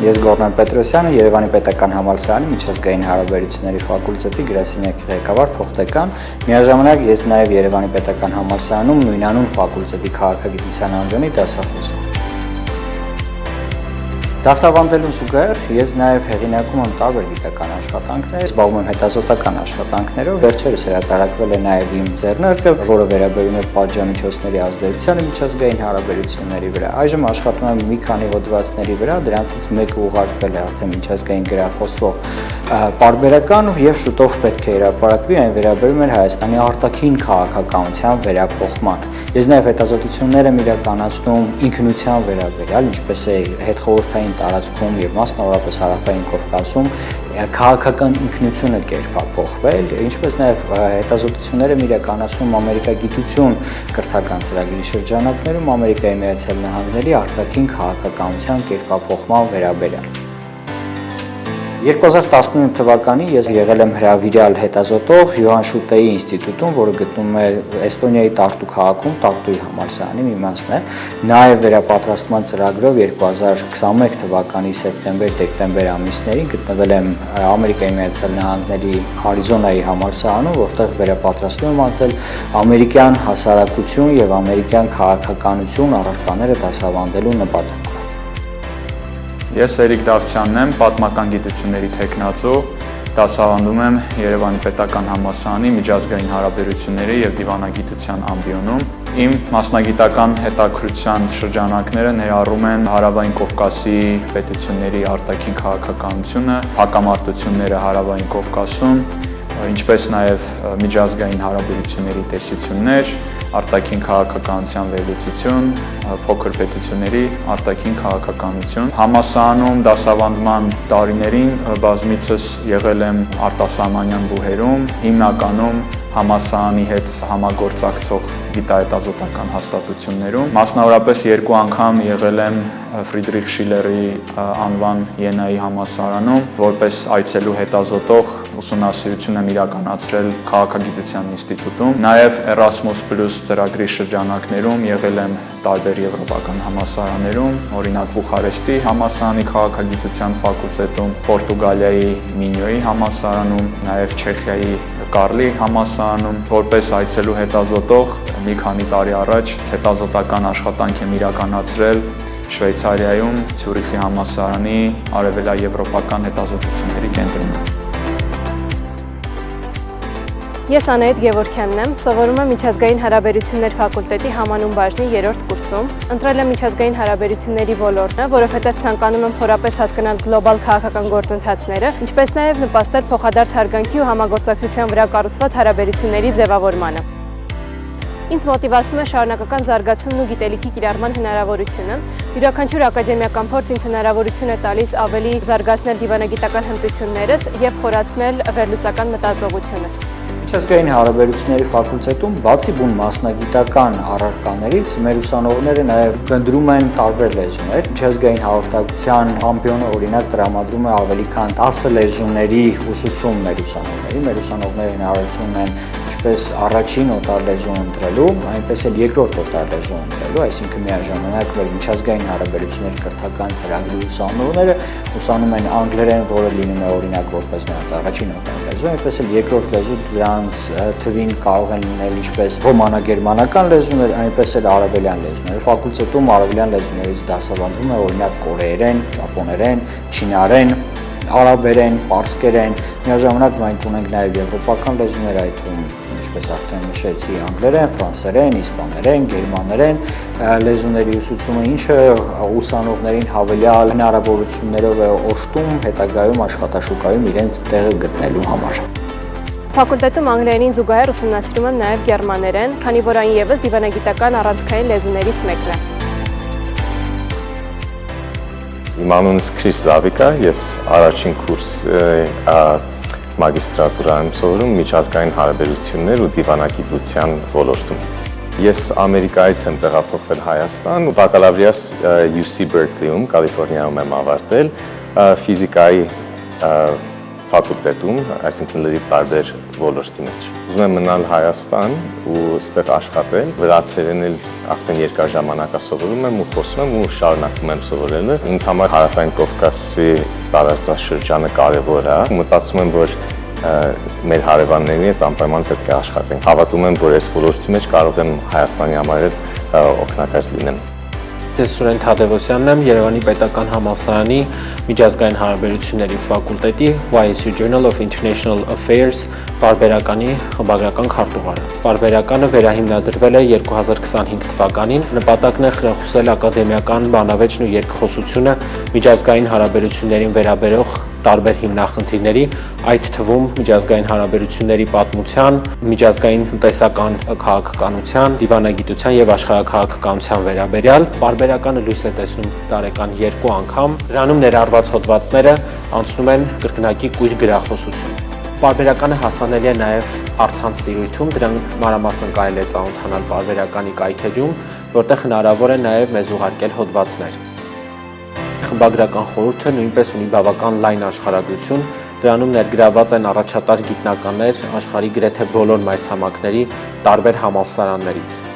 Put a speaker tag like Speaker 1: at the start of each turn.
Speaker 1: Ես Գոռոն Պետրոսյանը, Երևանի պետական համալսարանի միջազգային հարաբերությունների ֆակուլտետի գրասենյակի ղեկավար փոխտեկան, միաժամանակ ես նաև Երևանի պետական համալսարանում նույնանուն ֆակուլտետի քաղաքագիտության ամբիոնի դասախոս եմ։ Դասավանդելուն զուգահեռ ես նաև հեղինակում եմ տարբեր գիտական աշխատանքներ, զբաղվում եմ հետազոտական աշխատանքներով, վերջերս հրատարակվել է նաև իմ ձեռնարկը, որը վերաբերում է պատժամիջոցների ազդեցությանը միջազգային հարաբերությունների վրա։ Այժմ աշխատում եմ մի քանի հոդվածների վրա, դրանցից մեկը ուղարկվել է արդեն միջազգային գրախոսվող պարբերական եւ շուտով պետք է հրապարակվի, այն վերաբերում է Հայաստանի արտաքին քաղաքականության վերափոխմանը։ Ես նաև հետազոտություններ եմ իրականացնում ինքնության վերաբերյալ, ինչպես է հետխորհրդային տարածքում եւ մասնավորապես հարավային Կովկասում քաղաքական ինքնությունը կերպափոխվել, ինչպես նաև հետազոտություններ եմ իրականացնում Ամերիկագիտություն կրթական ծրագրի շրջանակներում Ամերիկայի Միացյալ Նահանգների արտաքին քաղաքականության կերպափոխման վերաբերյալ։ 2019 թվականին ես եղել եմ հրավիրյալ հետազոտող Յոհան Շուտեի ինստիտուտում, որը գտնվում է Էստոնիայի Տարտու քաղաքում, Տարտուի համալսարանի մի մասն է։ Նաև վերապատրաստման ծրագրով 2021 թվականի սեպտեմբեր-դեկտեմբեր ամիսներին գտնվել եմ Ամերիկայի Միացյալ Նահանգների Արիզոնայի համալսարանում, որտեղ վերապատրաստում եմ անցել ամերիկյան հասարակություն եւ ամերիկյան քաղաքականություն առարկաները դասավանդելու նպատակով։
Speaker 2: Ես Էրիկ Դավթյանն եմ, պատմական գիտությունների թեկնածու, դասավանդում եմ Երևանի պետական համալսարանի միջազգային հարաբերությունների եւ դիվանագիտության ամբիոնում։ Իմ մասնագիտական հետաքրքրության շրջանակները ներառում են Հարավային Կովկասի պետությունների արտաքին քաղաքականությունը, հակամարտությունները Հարավային Կովկասում, ինչպես նաև միջազգային հարաբերությունների տեսություններ, արտաքին քաղաքականության վերլուծություն, փոքր պետությունների արտաքին քաղաքականություն։ Համալսարանում դասավանդման տարիներին բազմիցս եղել եմ արտասահմանյան բուհերում, հիմնականում համալսարանի հետ համագործակցող գիտահետազոտական հաստատություններում։ Մասնավորապես 2 անգամ եղել եմ Ֆրիդրիխ Շիլերի անվան Յենայի համալսարանում, որպես այցելու հետազոտող ուսումնասիրություն եմ իրականացրել քաղաքագիտության ինստիտուտում։ Նաև Erasmus+ ծրագրի շրջանակներում եղել եմ տարբեր եվրոպական համալսարաններում, օրինակ Բուխարեստի համալսարանի քաղաքագիտության ֆակուլտետում, Պորտուգալիայի Մինյոյի համալսարանում, նաև Չեխիայի Կարլի համալսարանում, որպես այցելու հետազոտող մի քանի տարի առաջ հետազոտական աշխատանք եմ իրականացրել Շվեյցարիայում Ցյուրիխի համալսարանի արևելաեվրոպական հետազոտությունների կենտրոնում։
Speaker 3: Ես Անահիտ Գևորգյանն եմ, սովորում եմ միջազգային հարաբերություններ ֆակուլտետի համանուն բաժնի 3-րդ կուրսում։ Ընտրել եմ միջազգային հարաբերությունների ոլորտը, որովհետև ցանկանում եմ խորապես հասկանալ գլոբալ քաղաքական գործընթացները, ինչպես նաև նպաստել փոխադարձ հարգանքի ու համագործակցության վրա կառուցված հարաբերությունների ձևավորմանը։ Ինձ մոտիվացնում է շարունակական զարգացումն ու գիտելիքի կիրառման հնարավորությունը։ Յուրաքանչյուր ակադեմիական փորձ ինձ հնարավորություն է տալիս ավելի զարգացնել դիվանագիտական հմտություններս եւ խորացնել վերլուծական մտածողությունս։
Speaker 1: Միջազգային հարաբերությունների ֆակուլտետում բացի բուն մասնագիտական առարկաներից մեր ուսանողները նաև կնդրում են տարբեր լեզուներ։ Միջազգային հաղորդակցության ամբիոնը օրինակ տրամադրում է ավելի քան 10 լեզուների ուսուցում մեր ուսանողներին։ Մեր ուսանողները հնարավորություն ունեն ինչպես առաջին օտար լեզու ընտրելու, այնպես էլ երկրորդ օտար լեզու ընտրելու, այսինքն միաժամանակ մեր միջազգային հարաբերությունների կրթական ծրագրի ուսանողները ուսանում են անգլերեն, որը լինում է օրինակ որպես նրանց առաջին օտար լեզու, այնպես էլ երկրորդ լեզու դրանց թվին կարող են լինել ինչպես ռոմանա-գերմանական լեզուներ, այնպես էլ արաբելյան լեզուներ։ Ֆակուլտետում արաբելյան լեզուներից դասավանդվում է օրինակ կորեերեն, ճապոներեն, չինարեն, արաբերեն, պարսկերեն, միաժամանակ մենք ունենք նաև եվրոպական լեզուներ, այդ թվում ինչպես արդեն նշեցի, անգլերեն, ֆրանսերեն, իսպաներեն, գերմաներեն լեզուների ուսուցումը, ինչը ուսանողներին հավելյալ հնարավորություններով է օժտում հետագայում աշխատաշուկայում իրենց տեղը գտնելու համար։
Speaker 3: Ֆակուլտետում անգլերենին զուգահեռ ուսումնասիրում եմ նաև գերմաներեն, քանի որ այն ևս դիվանագիտական առանցքային լեզուներից մեկն է։
Speaker 4: Իմ անունս Քրիս Զավիկ է, ես առաջին կուրս մագիստրատուրա եմ սովորում միջազգային հարաբերություններ ու դիվանագիտության ոլորտում։ Ես Ամերիկայից եմ տեղափոխվել Հայաստան, բակալավրիաս UC Berkeley-ում, Կալիֆոռնիայում եմ ավարտել, ֆիզիկայի ֆակուլտետում, այսինքն լրիվ տարբեր ոլորտի մեջ։ Ուզում եմ մնալ Հայաստան ու ստեղ աշխատել, վրացերեն էլ արդեն երկար ժամանակ սովորում եմ ու խոսում եմ ու շարունակում եմ սովորելը։ Ինձ համար Հարավային Կովկասի տարածաշրջանը կարևոր է։ Մտածում եմ, որ մեր հարևանների հետ անպայման պետք է աշխատենք։ Հավատում եմ, որ այս ոլորտի մեջ կարող եմ Հայաստանի համար օգտակար լինեմ։
Speaker 5: Ես Սուրեն Թադևոսյանն եմ, Երևանի Պետական համալսարանի միջազգային հարաբերությունների ֆակուլտետի YSU Journal of International Affairs պարբերականի խմբագրական քարտուղարը։ Պարբերականը վերահիմնադրվել է 2025 թվականին, նպատակն է խրախուսել ակադեմիական բանավեճն ու երկխոսությունը միջազգային հարաբերություններին վերաբերող տարբեր հիմնախնդիրների, այդ թվում միջազգային հարաբերությունների պատմության, միջազգային տնտեսական քաղաքականության, դիվանագիտության եւ աշխարհաքաղաքականության վերաբերյալ պարբերականը լույս է տեսնում տարեկան 2 անգամ։ Դրանում ներառված հոդվածները անցնում են կրկնակի կույր գրախոսություն։ Պարբերականը հասանելի է նաև առցանց տիրույթում, դրան մանրամասն կարելի է ծանոթանալ պարբերականի կայքեջում, որտեղ հնարավոր է նաև մեզ ուղարկել հոդվածներ։ Խմբագրական խորհուրդը նույնպես ունի բավական լայն աշխարհագրություն, դրանում ներգրաված են առաջատար գիտնականներ աշխարհի գրեթե բոլոր մայրցամաքների տարբեր համալսարաններից։